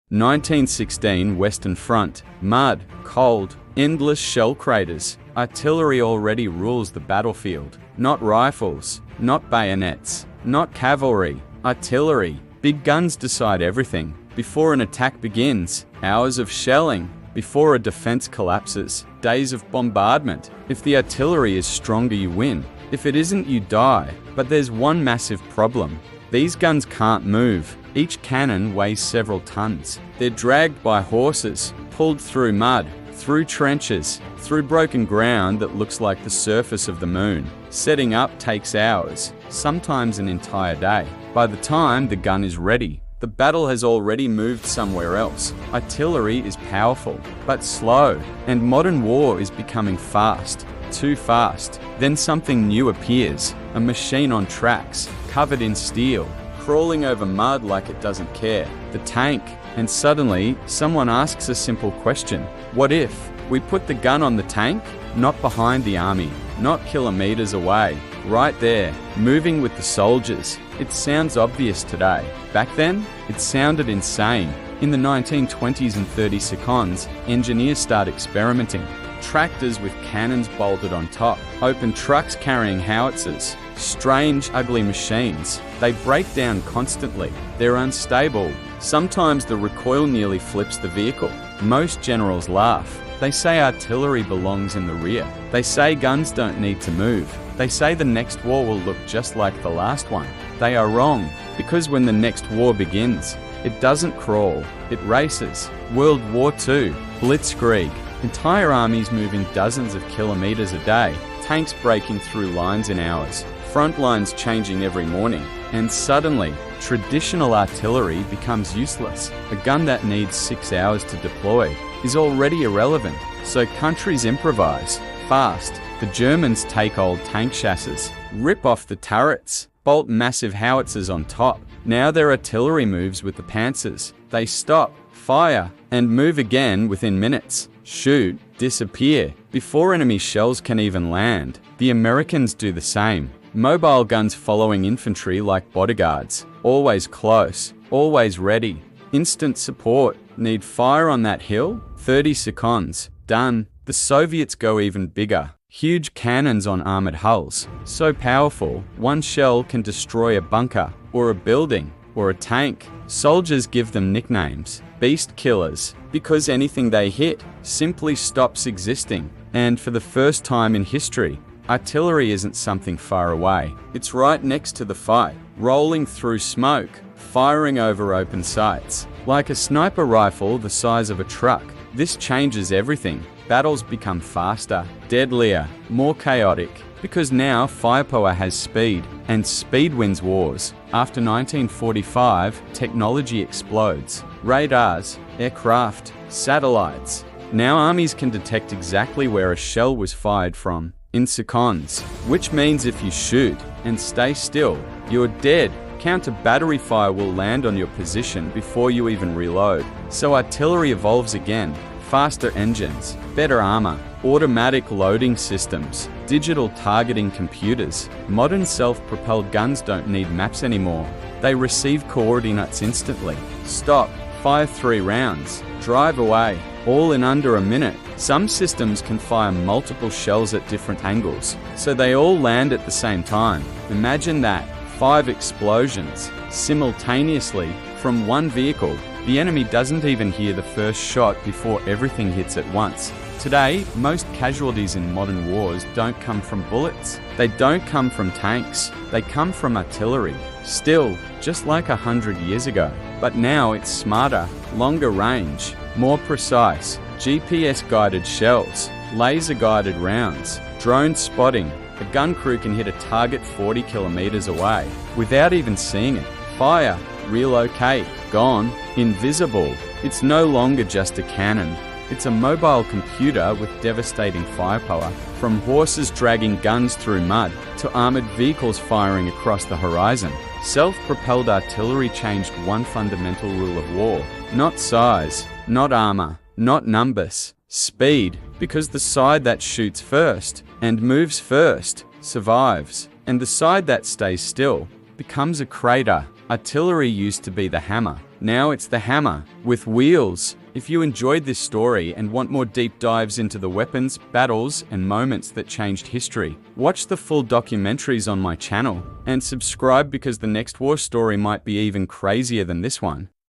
1916 Western Front. Mud, cold, endless shell craters. Artillery already rules the battlefield. Not rifles, not bayonets, not cavalry. Artillery. Big guns decide everything. Before an attack begins, hours of shelling. Before a defense collapses, days of bombardment. If the artillery is stronger, you win. If it isn't, you die. But there's one massive problem. These guns can't move. Each cannon weighs several tons. They're dragged by horses, pulled through mud, through trenches, through broken ground that looks like the surface of the moon. Setting up takes hours, sometimes an entire day. By the time the gun is ready, the battle has already moved somewhere else. Artillery is powerful, but slow, and modern war is becoming fast, too fast. Then something new appears, a machine on tracks, covered in steel, crawling over mud like it doesn't care. The tank. And suddenly, someone asks a simple question. What if we put the gun on the tank? Not behind the army, not kilometers away, right there, moving with the soldiers. It sounds obvious today. Back then, it sounded insane. In the 1920s and 30 seconds, engineers start experimenting. Tractors with cannons bolted on top, open trucks carrying howitzers, strange, ugly machines. They break down constantly. They're unstable. Sometimes the recoil nearly flips the vehicle. Most generals laugh. They say artillery belongs in the rear. They say guns don't need to move. They say the next war will look just like the last one. They are wrong, because when the next war begins, it doesn't crawl, it races. World War II, blitzkrieg. Entire armies moving dozens of kilometers a day, tanks breaking through lines in hours, front lines changing every morning, and suddenly, traditional artillery becomes useless. A gun that needs 6 hours to deploy is already irrelevant, so countries improvise, fast. The Germans take old tank chassis, rip off the turrets, bolt massive howitzers on top. Now their artillery moves with the panzers. They stop, fire, and move again within minutes. Shoot, disappear, before enemy shells can even land. The Americans do the same. Mobile guns following infantry like bodyguards. Always close, always ready. Instant support. Need fire on that hill? 30 seconds. Done. The Soviets go even bigger. Huge cannons on armored hulls. So powerful, one shell can destroy a bunker, or a building, or a tank. Soldiers give them nicknames. Beast killers, because anything they hit simply stops existing. And for the first time in history, artillery isn't something far away. It's right next to the fight, rolling through smoke, firing over open sights. Like a sniper rifle the size of a truck. This changes everything. Battles become faster, deadlier, more chaotic, because now firepower has speed, and speed wins wars. After 1945, technology explodes. Radars, aircraft, satellites. Now armies can detect exactly where a shell was fired from, in seconds, which means if you shoot and stay still, you're dead. Counter battery fire will land on your position before you even reload. So artillery evolves again. Faster engines, better armor, automatic loading systems, digital targeting computers. Modern self-propelled guns don't need maps anymore. They receive coordinates instantly. Stop, fire 3 rounds, drive away, all in under a minute. Some systems can fire multiple shells at different angles, so they all land at the same time. Imagine that, 5 explosions, simultaneously, from one vehicle. The enemy doesn't even hear the first shot before everything hits at once. Today, most casualties in modern wars don't come from bullets. They don't come from tanks. They come from artillery. Still, just like 100 years ago. But now it's smarter, longer range, more precise. GPS-guided shells, laser-guided rounds, drone spotting. A gun crew can hit a target 40 kilometers away without even seeing it. Fire, relocate, gone, invisible. It's no longer just a cannon. It's a mobile computer with devastating firepower. From horses dragging guns through mud to armored vehicles firing across the horizon. Self-propelled artillery changed one fundamental rule of war. Not size, not armor, not numbers. Speed, because the side that shoots first and moves first survives, and the side that stays still becomes a crater. Artillery used to be the hammer, Now it's the hammer, with wheels. If you enjoyed this story and want more deep dives into the weapons, battles, and moments that changed history, watch the full documentaries on my channel, and subscribe because the next war story might be even crazier than this one.